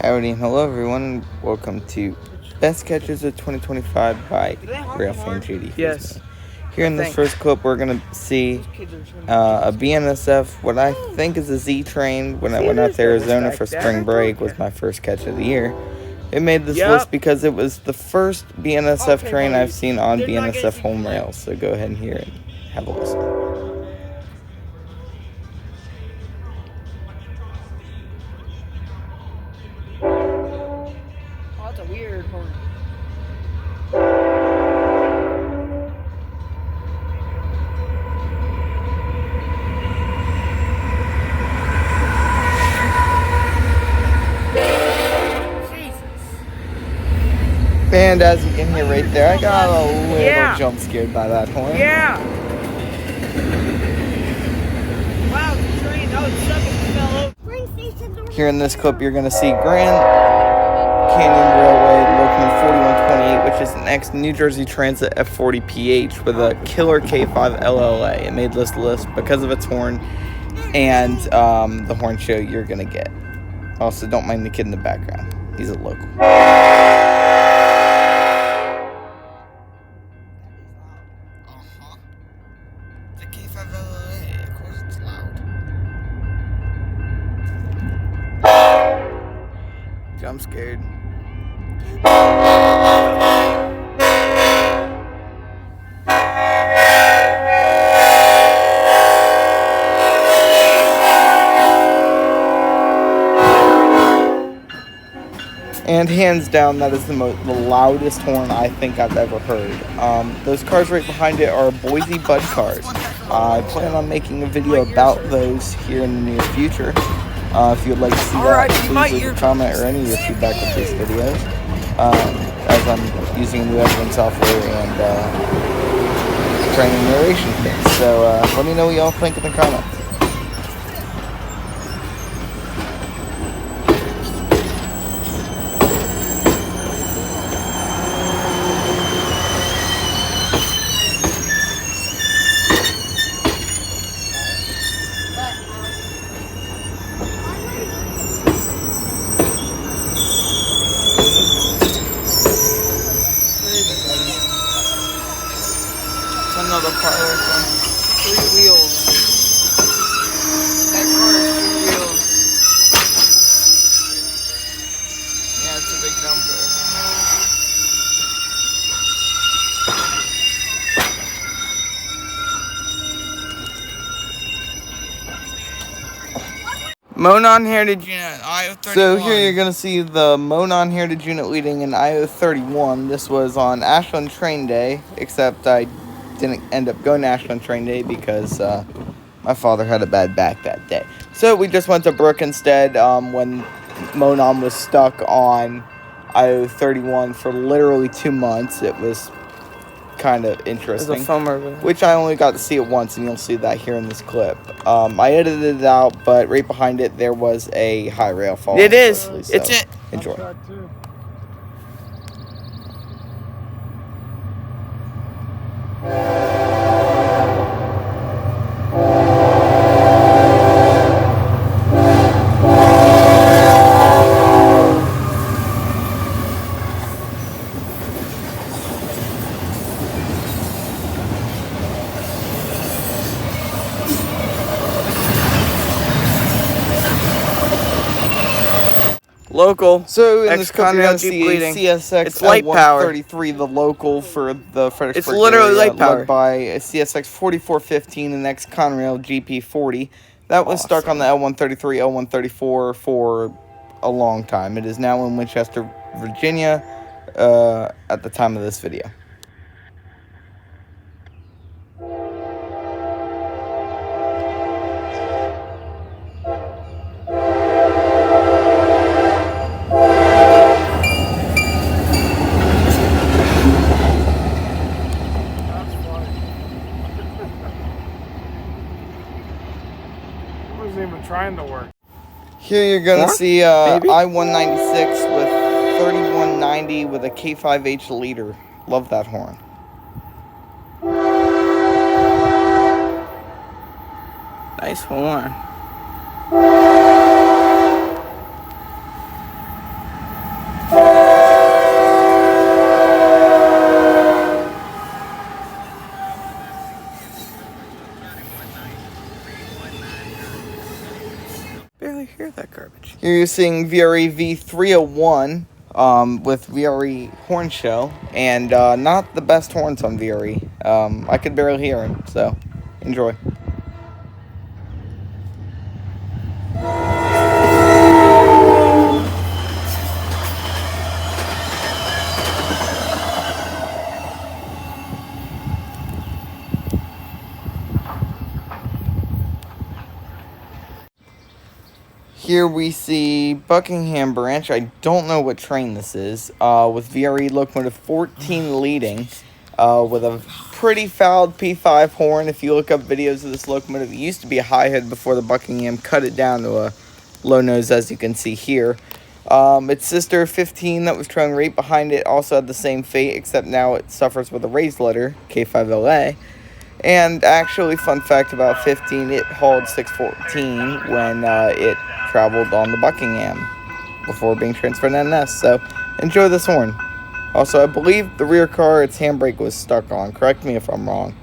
Howdy and hello everyone, and welcome to Best Catches of 2025 by Railfan JD. Yes. Here in this first clip, we're going to see a BNSF, what I think is a Z train. When I went out to Arizona for spring break, was my first catch of the year. It made this list because it was the first BNSF train I've seen on BNSF home rails. So go ahead and hear it. Have a listen. Oh, that's a weird horn. And as you can hear right there, I got a little jump scared by that horn. Yeah. Wow, the train. That was fell over. Here in this clip, you're going to see Grand Canyon Railway locomotive 4128, which is an ex-New Jersey Transit F40PH with a killer K5 LLA. It made this list because of its horn and the horn show you're going to get. Also, don't mind the kid in the background. He's a local. The K5 LLA, of course it's loud. Jump scared. And hands down, that is the loudest horn I think I've ever heard. Those cars right behind it are Boise Bud cars. I plan on making a video about those here in the near future. If you'd like to see that, please leave a comment or any of your feedback with these videos. As I'm using new editing software and training narration things. So let me know what y'all think in the comments. Another part of it. 3 wheels. That car is 3 wheels. Yeah, it's a big dumper. Monon Heritage Unit, IO31. So here you're going to see the Monon Heritage Unit leading in IO31. This was on Ashland Train Day, except I didn't end up going to Ashland Train Day because my father had a bad back that day. So we just went to Brook instead when Monon was stuck on IO31 for literally 2 months. It was kind of interesting, which I only got to see it once, and you'll see that here in this clip. I edited it out, but right behind it there was a high rail fall. It is. So it's it. Enjoy. Local. So in this clip, you're going to see a CSX it's light power. 133, the local for the Fredericksburg. It's literally light power. Led by a CSX 4415 and ex Conrail GP40. That was stuck on the L133, L134 for a long time. It is now in Winchester, Virginia, at the time of this video. Even trying to work. Here you're gonna see I-196 with 3190 with a K5H leader. Love that horn. Nice horn. garbage. Here you're seeing VRE V301 with VRE horn show, and not the best horns on VRE. I could barely hear him, so enjoy. Here we see Buckingham Branch. I don't know what train this is, with VRE locomotive 14 leading, with a pretty fouled P5 horn. If you look up videos of this locomotive, it used to be a high head before the Buckingham cut it down to a low nose, as you can see here. Its sister 15 that was trailing right behind it also had the same fate, except now it suffers with a raised letter, K5LA. And actually, fun fact about 15, it hauled 614 when it traveled on the Buckingham before being transferred to NS. So enjoy this horn. Also, I believe the rear car, its handbrake was stuck on. Correct me if I'm wrong.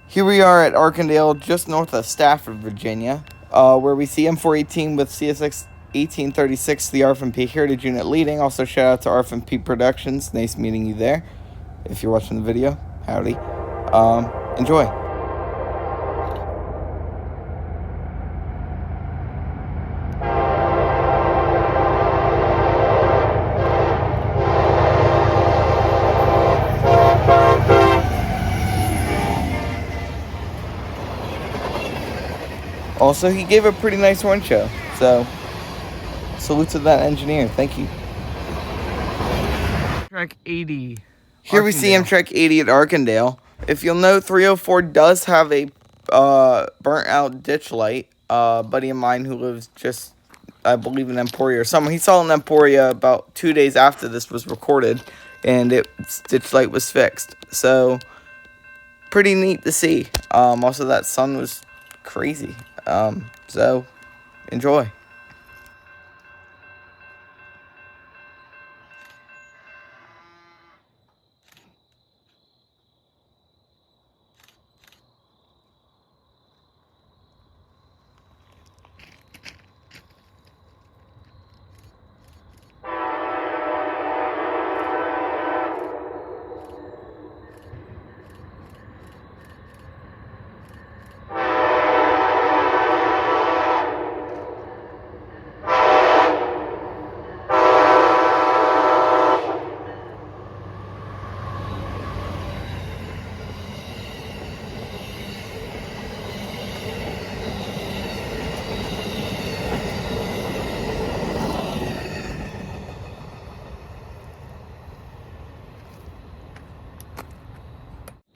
Here we are at Arkandale, just north of Stafford, Virginia, where we see M418 with CSX 1836, the RFMP Heritage Unit leading. Also, shout out to RFMP Productions. Nice meeting you there. If you're watching the video, howdy. Enjoy. Also, he gave a pretty nice horn show, so salute to that engineer. Thank you. Track 80. Here we see Amtrak 80 at Arkandale. If you'll note, 304 does have a burnt out ditch light. A buddy of mine who lives just, I believe, in Emporia or somewhere. He saw it in Emporia about 2 days after this was recorded, and its ditch light was fixed. So, pretty neat to see. Also, that sun was crazy. So, enjoy.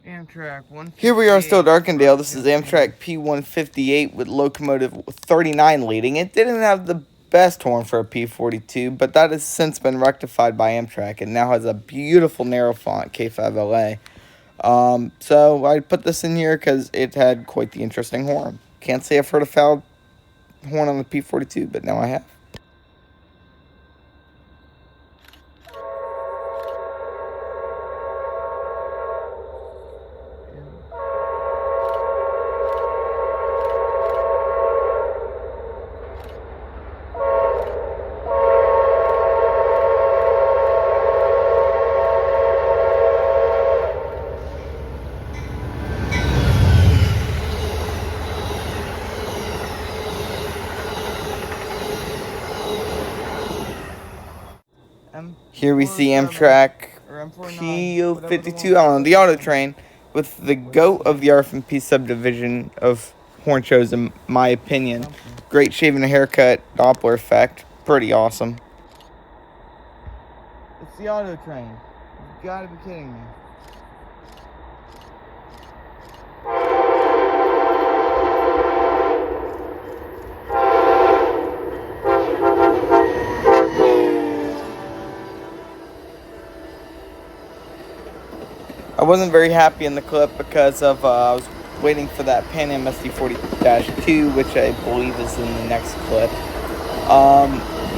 Amtrak 158. Here we are still at Arkandale. This is Amtrak P158 with locomotive 39 leading. It didn't have the best horn for a P42, but that has since been rectified by Amtrak. It now has a beautiful narrow font, K5LA. So I put this in here because it had quite the interesting horn. Can't say I've heard a foul horn on the P42, but now I have. Here we see Amtrak P052, I don't know, the auto train, with the goat of the RFMP subdivision of horn shows, in my opinion. Great shaving and haircut, Doppler effect, pretty awesome. It's the auto train. You gotta be kidding me. I wasn't very happy in the clip because of I was waiting for that Pan Am SD40-2, which I believe is in the next clip,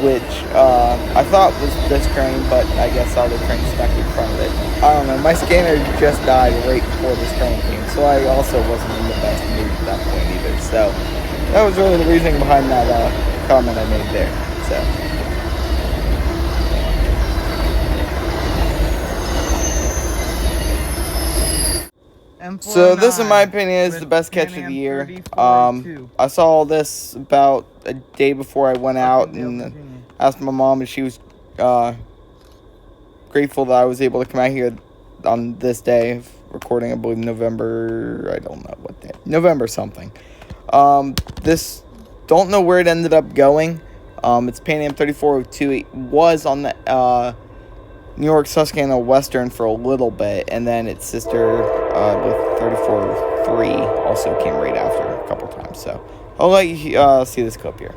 which I thought was this train, but I guess all the trains stuck in front of it. I don't know, my scanner just died right before this train came, so I also wasn't in the best mood at that point either. So that was really the reasoning behind that comment I made there. So this, in my opinion, is the best catch of the year. I saw this about a day before I went out and asked my mom, and she was grateful that I was able to come out here on this day of recording. I believe November, I don't know what day, November something. This, don't know where it ended up going. It's Pan Am 3402. It was on the New York Susquehanna Western for a little bit, and then its sister with 3403 also came right after a couple times. So I'll let you see this clip here.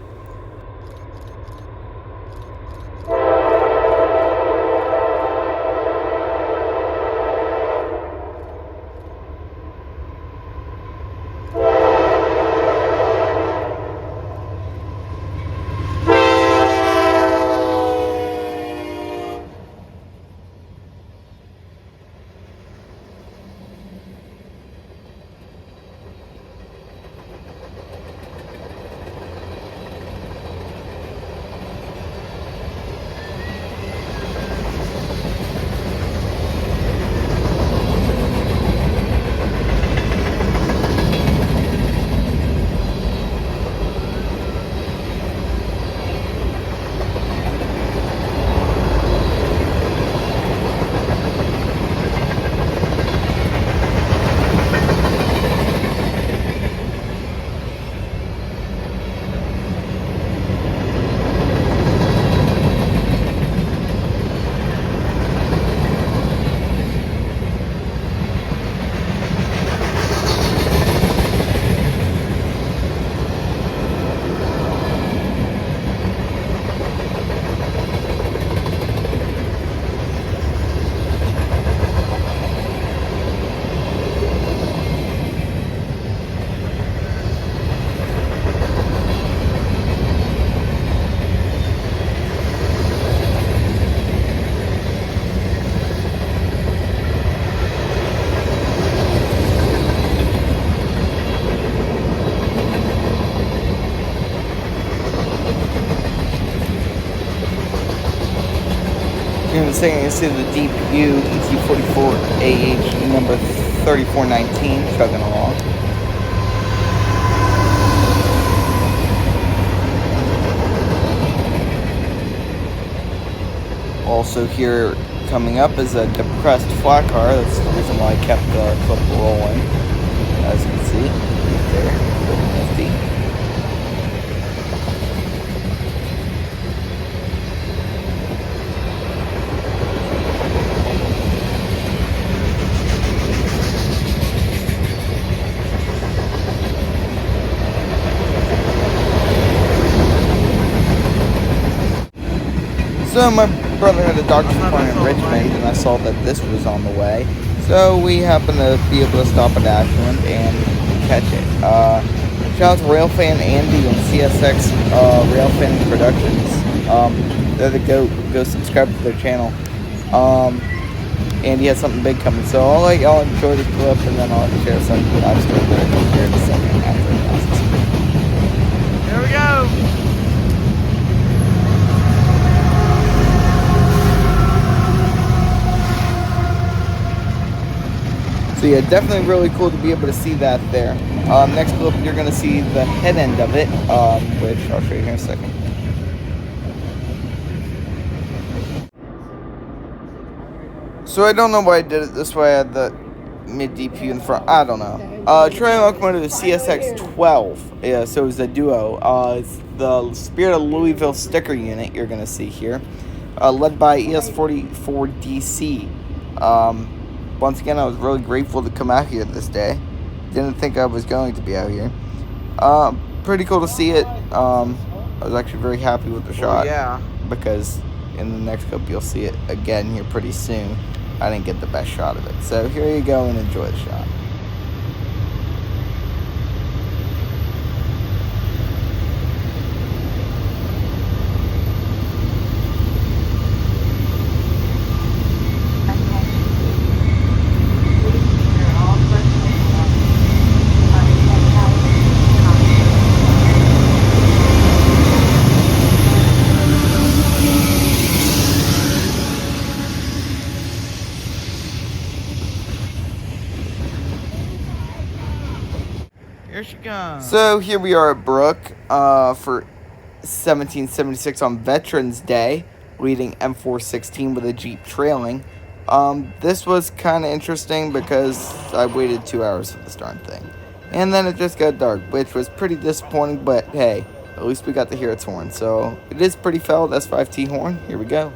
Here in the second, you see the DPU ET44AH number 3419 chugging along. Also here coming up is a depressed flat car. That's the reason why I kept the clip rolling. As you can see, right there, really nifty. So my brother had a doctor's appointment in Richmond, and I saw that this was on the way. So So we happen to be able to stop at Ashland and catch it. Shout out to Railfan Andy and CSX Railfan Productions. They're the go subscribe to their channel. Andy has something big coming, so I'll let y'all enjoy the clip, and then I'll share some live story here in a second after it passes. There we go. So yeah, definitely really cool to be able to see that there. Next clip, you're going to see the head end of it, which I'll show you here in a second. So I don't know why I did it this way. I had the mid DP in front. I don't know. Trailing locomotive is CSX 12. Yeah, so it's a duo. It's the Spirit of Louisville sticker unit you're going to see here, led by ES44DC. Once again, I was really grateful to come out here this day. Didn't think I was going to be out here. Pretty cool to see it. I was actually very happy with the shot. Yeah. Because in the next clip, you'll see it again here pretty soon. I didn't get the best shot of it. So here you go and enjoy the shot. Here she comes. So here we are at Brook for 1776 on Veterans Day, leading M416 with a Jeep trailing. This was kind of interesting because I waited 2 hours for this darn thing. And then it just got dark, which was pretty disappointing, but hey, at least we got to hear its horn. So it is pretty felt S5T horn. Here we go.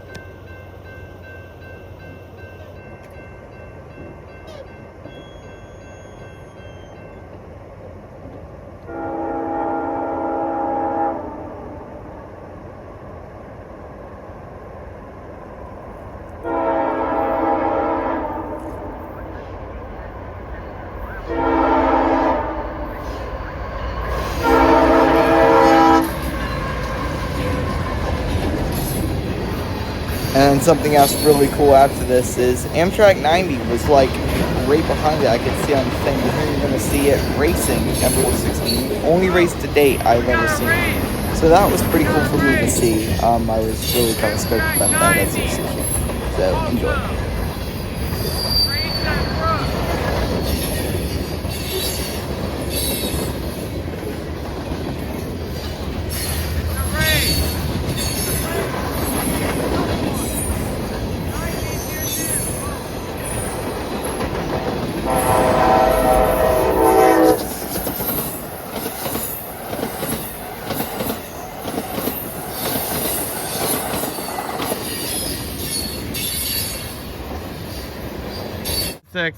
And something else really cool after this is Amtrak 90 was like right behind it. I could see on the thing. Here you're going to see it racing M416. Only race to date I've ever seen. So that was pretty cool for me to see. I was really kind of stoked about that as you see. So enjoy.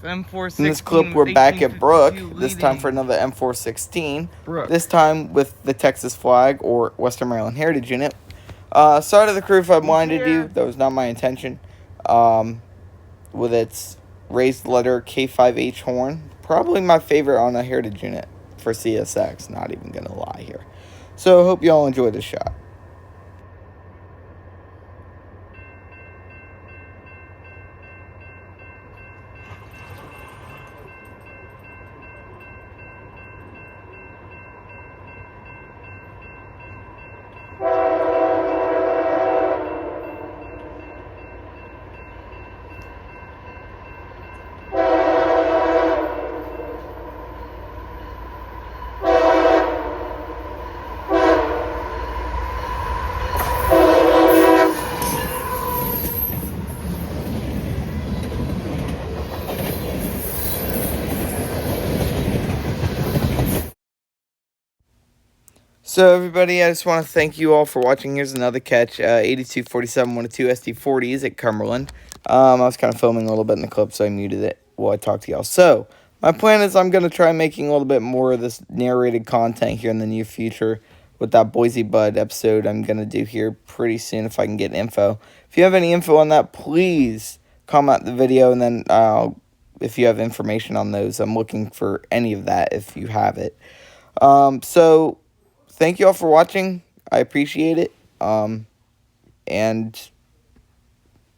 M416. In this clip, we're back at Brook, this time for another M416. This time with the Texas flag, or Western Maryland Heritage Unit. Sorry to the crew if I blinded you. That was not my intention. With its raised letter K5H horn. Probably my favorite on a Heritage Unit for CSX. Not even going to lie here. So, hope you all enjoyed the shot. So everybody, I just want to thank you all for watching. Here's another catch, 8247, one of two SD40s at Cumberland. I was kind of filming a little bit in the clip, so I muted it while I talked to y'all. So, my plan is I'm going to try making a little bit more of this narrated content here in the near future with that Boise Bud episode I'm going to do here pretty soon if I can get info. If you have any info on that, please comment the video, and then I'll if you have information on those. I'm looking for any of that if you have it. So, thank you all for watching. I appreciate it. And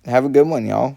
have a good one, y'all.